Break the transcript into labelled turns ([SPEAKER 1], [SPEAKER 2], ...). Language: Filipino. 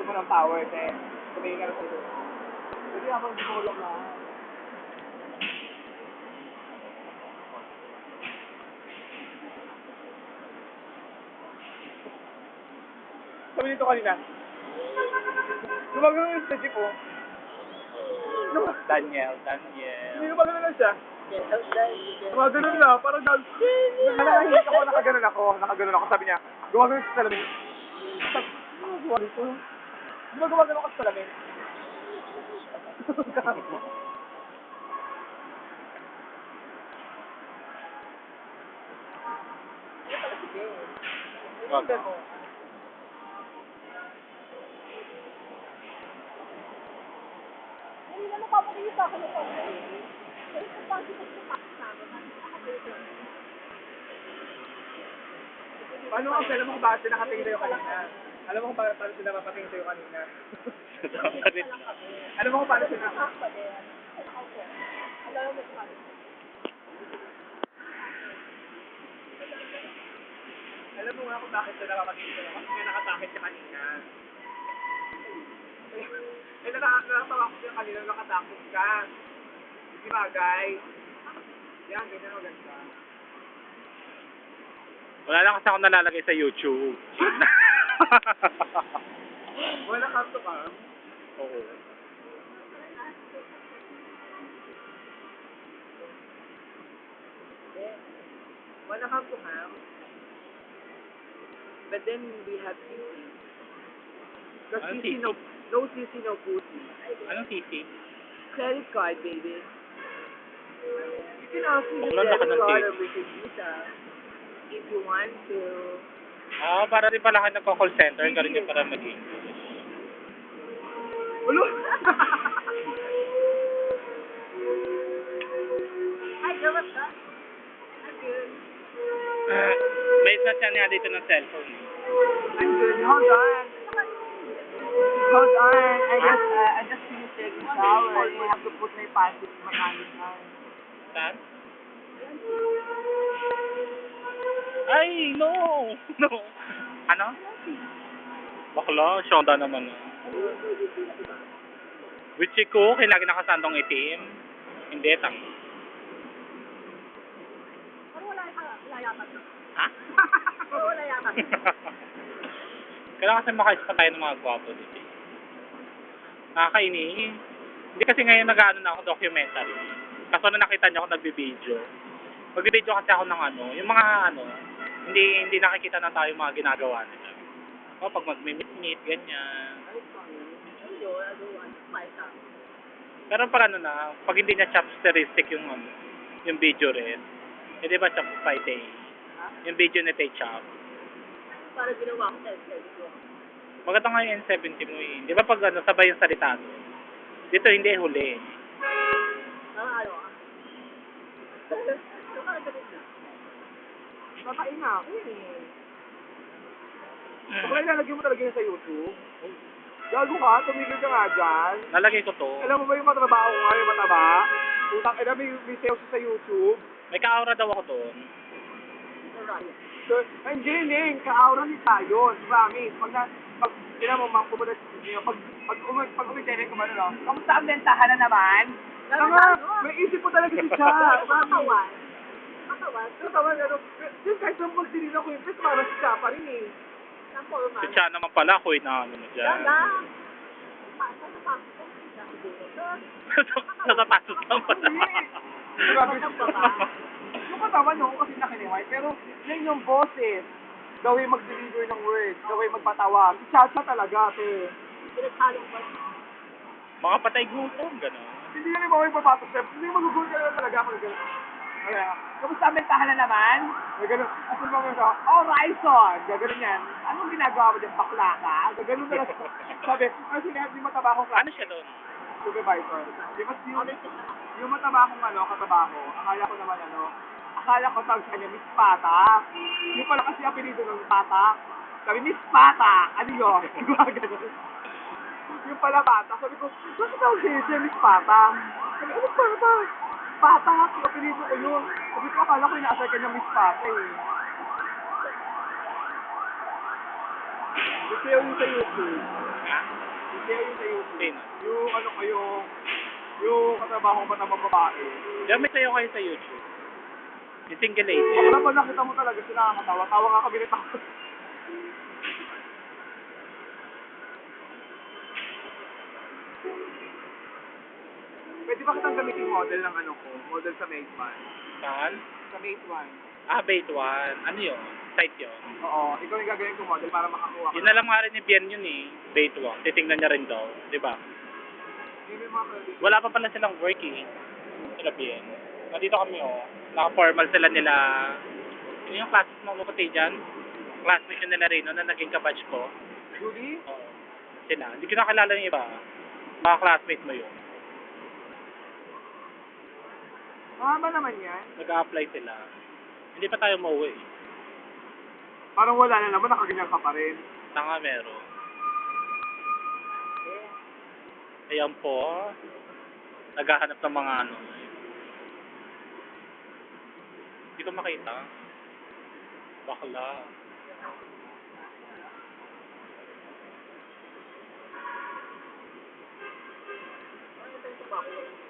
[SPEAKER 1] mo ng power, eh. Tumingin ka na sa'yo. Hindi habang gumulong na. Sabi nito kanina, gumagano yung sa jeep, oh.
[SPEAKER 2] Daniel.
[SPEAKER 1] Hindi gumagano na siya. Gumagano na, parang nakahihit ako, nakaganon ako, sabi niya, gumagano sa salamin. Gumagano ko. Di ba gumagano ka sa salamin?
[SPEAKER 2] Wag.
[SPEAKER 3] Hindi na napapagay sa akin ito. Pero kung bakit ito sa akin, nakapagay.
[SPEAKER 1] Paano kasi, alam mo kung bakit sila nakatingin sa'yo kanina? Alam mo kung paano sila mapatingin sa'yo kanina? Alam mo kung paano sila? Alam mo nga kung bakit sila mapatingin sa'yo kasi nga nakatakit ka kanina. Eh, nakatawa ko siya kanina, nakatakot ka. Hindi bagay. Yan, ganyan o ganda.
[SPEAKER 2] Wala lang kasi ako nalalagay sa YouTube.
[SPEAKER 1] Wala come to come.
[SPEAKER 2] Oo.
[SPEAKER 1] Wala come to come. But then we have CC. Because
[SPEAKER 2] Anong
[SPEAKER 1] CC
[SPEAKER 2] CC?
[SPEAKER 1] no CC, no pussy.
[SPEAKER 2] Anong titi?
[SPEAKER 1] Credit card, baby. You can also use
[SPEAKER 2] Bakla na ka
[SPEAKER 1] credit
[SPEAKER 2] ng
[SPEAKER 1] card
[SPEAKER 2] cake.
[SPEAKER 1] or we can Visa if you want to.
[SPEAKER 2] Para rin pala kayo nagko-call center, ganun yung para mag-English.
[SPEAKER 1] Ulo!
[SPEAKER 3] Hi, girl, what's up? I'm good.
[SPEAKER 2] May snatch niya dito ng cellphone.
[SPEAKER 1] I'm good. Hold on. Hold on. I just finished taking a shower. I have to put my pants in my hands on.
[SPEAKER 2] Saan? Ay, no! No! Ano? Bakla, Shonda naman. Witchy ko, lagi nakasandong itim. Hindi, tang.
[SPEAKER 3] Pero wala yata.
[SPEAKER 2] Ha?
[SPEAKER 3] Pero wala yata.
[SPEAKER 2] Kailangan kasi makais pa tayo ng mga gwapo dito. Nakakaini. Hindi kasi ngayon nag-ano na ako documentary. Kaso na nakita niyo ako nagbibideo. Magbibideo kasi ako ng ano, yung mga ano, hindi nakikita na tayo mga ginagawa nila. O pag mag-meet, ganyan.
[SPEAKER 3] I don't want to fight out.
[SPEAKER 2] Pero pag ano na, pag hindi niya chapsteristic yung ano, yung video rin. Eh di ba chap fighting? Yung video ni Tay Chap.
[SPEAKER 3] Para ginawa ko self-service ko.
[SPEAKER 2] Maganda nga yung N70 mo eh. Di ba pag ano, sabay yung salita mo? Dito hindi huli.
[SPEAKER 3] Ano ah? So, parang ganun na.
[SPEAKER 1] Kakain na ako eh. Kung ilalagay mo talaga yun sa YouTube, gago ka, tumigil ka nga dyan.
[SPEAKER 2] Nalagay ko to.
[SPEAKER 1] Alam mo ba yung matrabaho ko nga, yung mataba? Utang, may sales sa YouTube.
[SPEAKER 2] May ka-aura daw ako doon.
[SPEAKER 3] Alright.
[SPEAKER 1] So, Angeling, ka-aura ni tayo, promise. Pag mo, mang pumunta pag umitene ko man, no? Kamusta ang bentahan na naman? May isip ko talaga si Cha.
[SPEAKER 3] Katawan. Katawan.
[SPEAKER 1] Katawan, ano? Yung kahit nang magdilin ako yung pes, parang si Cha pa rin eh.
[SPEAKER 3] Formal.
[SPEAKER 2] Si Cha naman pala, ako inaano mo dyan. Sa sapatos lang pala.
[SPEAKER 1] Grabe ng baba. Yung katawan no, kasi nakiniway. Pero yun yung boses. The way mag-deliver ng words. The way magpatawa. Si Cha talaga, te.
[SPEAKER 3] Pinaghalong ba?
[SPEAKER 2] Mga patay gutom, gano'n.
[SPEAKER 1] Hindi na rin mga ipapatos, chef. Hindi magugulat ka na talaga ako. Kaya, kamusta ang bentahan na naman? Gano'n. At yung mga sa, oh, Ryson! Gano'n yan. Anong ginagawa mo dyan? Bakla ka? Gano'n talaga. Sabi, ang sinabi, yung matabako ka.
[SPEAKER 2] Ano siya doon?
[SPEAKER 1] Supervisor. Di ba yung matabakong katabaho, akala ko tawag sa kanya, Miss Pata. Yung pala kasi apelido ng Pata. Sabi, Miss Pata! Ano yun? Gano'n. Yung pala Pata. Sabi ko, bakit tawag siya Miss Pata? Sabi, ano Pata? Pata nga, apelido ko yun. Sabi ko, akala ko inaasar ka niya Miss Pata eh. Isayaw yun sa YouTube.
[SPEAKER 2] Ha?
[SPEAKER 1] Isayaw yun sa YouTube.
[SPEAKER 2] Sino?
[SPEAKER 1] Yung ano kayo, yung katrabaho ko na babae.
[SPEAKER 2] Diyan may sayo kayo sa YouTube. Yung single lady.
[SPEAKER 1] Baka naman nakita mo talaga sila nakakatawa. Tawa nga kami nito. Pwede ba kitang gamitin model ng ano ko? Model sa Mate 1?
[SPEAKER 2] Saan?
[SPEAKER 1] Sa Mate 1.
[SPEAKER 2] Ah, Bait One. Ano yun? Site yun.
[SPEAKER 1] Oo, ikaw yung gagawin ko model para makakuha
[SPEAKER 2] Yun na lang nga rin ni Bien yun eh. Bait One. Titingnan niya rin daw. Di ba?
[SPEAKER 1] Yun yung mga pwede.
[SPEAKER 2] Wala pa pala silang work eh. Sila Bien. Nandito kami oh. Naka-formal sila nila. Yun yung classmates mo kapatid dyan. Classmate yun nila rin no, na naging kabatch ko.
[SPEAKER 1] Julie?
[SPEAKER 2] Oo. Sila. Hindi ko nakilala yung iba. Mga classmate mo yun.
[SPEAKER 1] Mahaba naman yan.
[SPEAKER 2] Nag-a-apply sila. Hindi pa tayo mauwi.
[SPEAKER 1] Parang wala na naman, nakaganyan ka pa rin.
[SPEAKER 2] Tanga meron. Ayan po. Naghahanap ng mga ano. Hindi ko makita. Bakla.
[SPEAKER 1] Ano ito yung tabako?